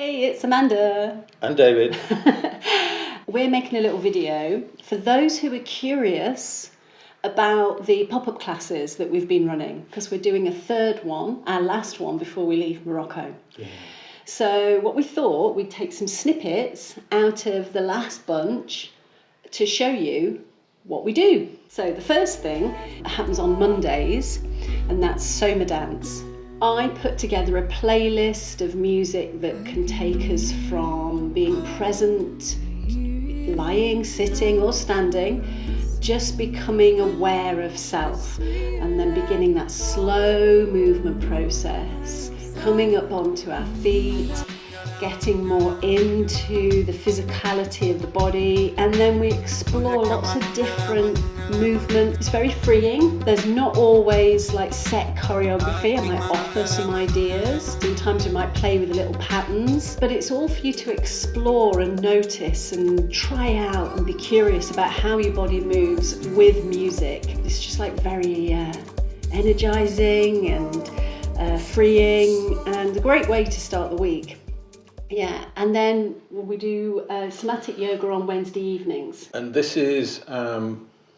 Hey, it's Amanda. And David. We're making a little video for those who are curious about the pop-up classes that we've been running, because we're doing a third one, our last one before we leave Morocco. Yeah. So what we thought, we'd take some snippets out of the last bunch to show you what we do. So the first thing happens on Mondays, and that's SomaDance. I put together a playlist of music that can take us from being present, lying, sitting or standing, just becoming aware of self, and then beginning that slow movement process, coming up onto our feet, getting more into the physicality of the body, and then we explore lots of different movements. It's very freeing. There's not always like set choreography. I might offer some ideas. Sometimes we might play with little patterns, but it's all for you to explore and notice and try out and be curious about how your body moves with music. It's just like very energizing and freeing, and a great way to start the week. Yeah, and then we do somatic yoga on Wednesday evenings. And this is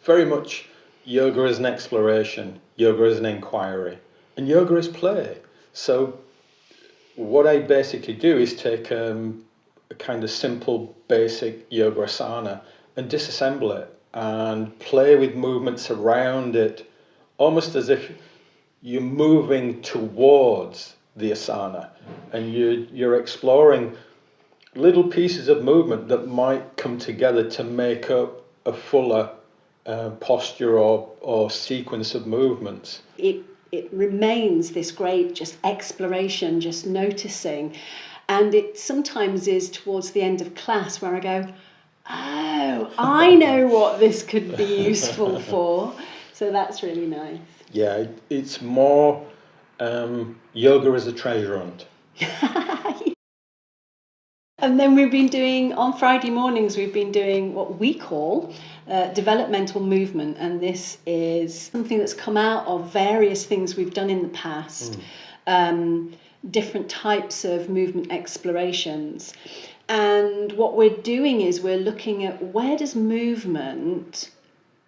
very much yoga as an exploration, yoga as an inquiry, and yoga as play. So what I basically do is take a kind of simple, basic yoga asana and disassemble it and play with movements around it, almost as if you're moving towards the asana, and you're exploring little pieces of movement that might come together to make up a fuller posture or sequence of movements. It remains this great just exploration, just noticing, and it sometimes is towards the end of class where I go, oh, I know what this could be useful for. So that's really nice. Yeah, it's more yoga as a treasure hunt. And then we've been doing, on Friday mornings, we've been doing what we call developmental movement. And this is something that's come out of various things we've done in the past, different types of movement explorations. And what we're doing is we're looking at where does movement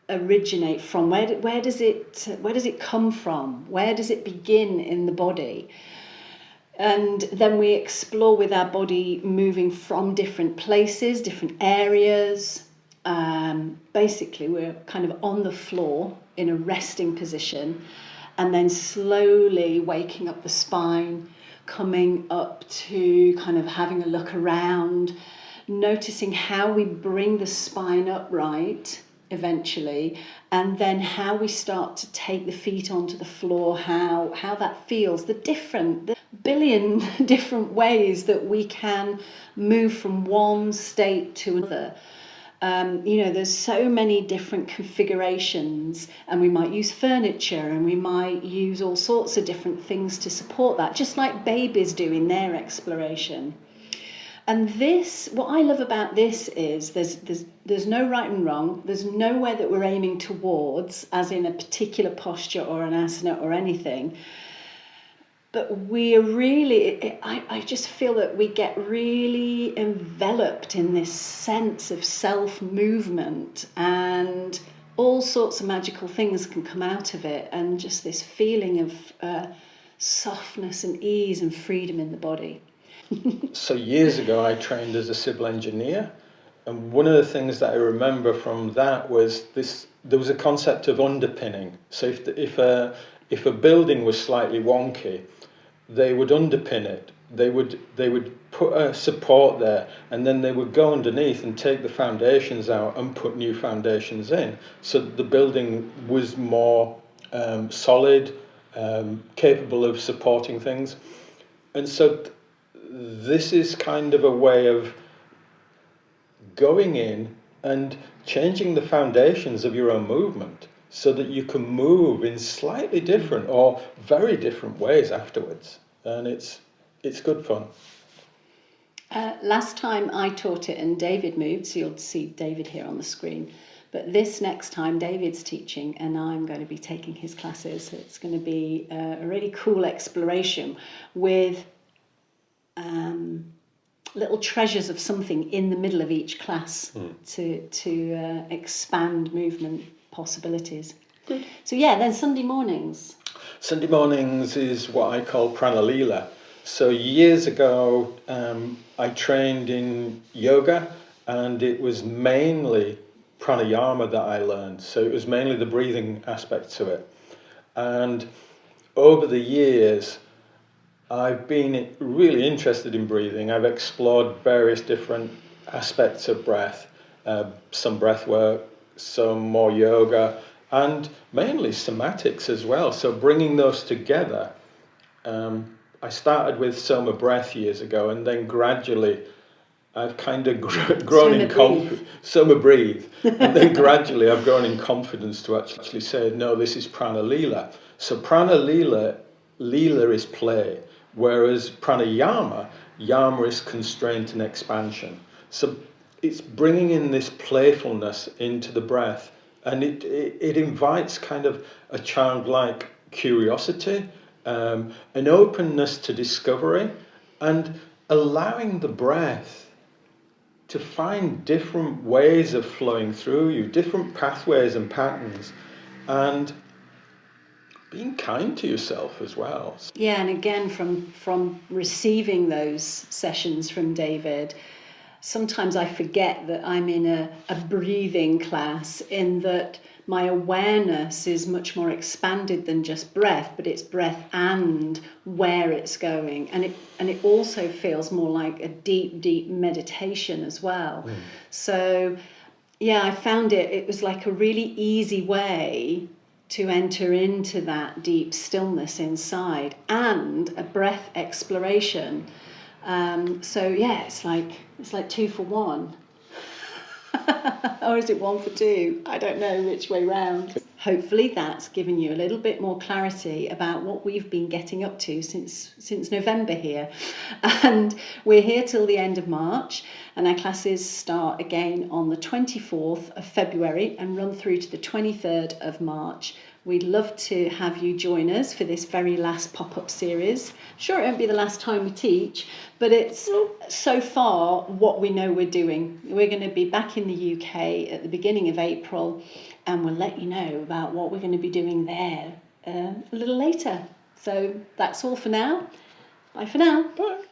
originate from? Where does it come from? Where does it begin in the body? And then we explore with our body moving from different places, different areas. Basically, we're kind of on the floor in a resting position, and then slowly waking up the spine, coming up to kind of having a look around, noticing how we bring the spine upright eventually, and then how we start to take the feet onto the floor, how that feels, the billion different ways that we can move from one state to another. There's so many different configurations, and we might use furniture, and we might use all sorts of different things to support that, just like babies do in their exploration. And this, what I love about this is there's no right and wrong. There's nowhere that we're aiming towards, as in a particular posture or an asana or anything. But we're really, I just feel that we get really enveloped in this sense of self-movement, and all sorts of magical things can come out of it, and just this feeling of softness and ease and freedom in the body. So years ago, I trained as a civil engineer, and one of the things that I remember from that was there was a concept of underpinning. So if a building was slightly wonky, they would underpin it. They would put a support there, and then they would go underneath and take the foundations out and put new foundations in, so that the building was more solid, capable of supporting things. And so this is kind of a way of going in and changing the foundations of your own movement so that you can move in slightly different or very different ways afterwards. And it's good fun. Last time I taught it and David moved, so you'll see David here on the screen. But this next time David's teaching and I'm going to be taking his classes. So it's going to be a really cool exploration with little treasures of something in the middle of each class to expand movement possibilities. Good. So yeah, then Sunday mornings. Sunday mornings is what I call Pranaleela. So years ago, I trained in yoga, and it was mainly pranayama that I learned. So it was mainly the breathing aspect to it. And over the years, I've been really interested in breathing. I've explored various different aspects of breath, some breath work, some more yoga, and mainly somatics as well. So bringing those together, I started with Soma Breath years ago, and then gradually I've kind of grown in confidence. Soma Breathe. And then gradually I've grown in confidence to actually say, no, this is Pranaleela. So Pranaleela, Leela is play, whereas Pranayama, Yama is constraint and expansion. So it's bringing in this playfulness into the breath, and it invites kind of a childlike curiosity, an openness to discovery, and allowing the breath to find different ways of flowing through you, different pathways and patterns, and being kind to yourself as well. Yeah, and again, from receiving those sessions from David, sometimes I forget that I'm in a breathing class, in that my awareness is much more expanded than just breath, but it's breath and where it's going. And it also feels more like a deep meditation as well. So yeah, I found it was like a really easy way to enter into that deep stillness inside and a breath exploration. So yeah, it's like 2 for 1. Or is it 1 for 2? I don't know which way round. Hopefully that's given you a little bit more clarity about what we've been getting up to since November here. And we're here till the end of March, and our classes start again on the 24th of February and run through to the 23rd of March. We'd love to have you join us for this very last pop-up series. Sure, it won't be the last time we teach, but it's so far what we know we're doing. We're going to be back in the UK at the beginning of April, and we'll let you know about what we're going to be doing there a little later. So that's all for now. Bye for now. Bye.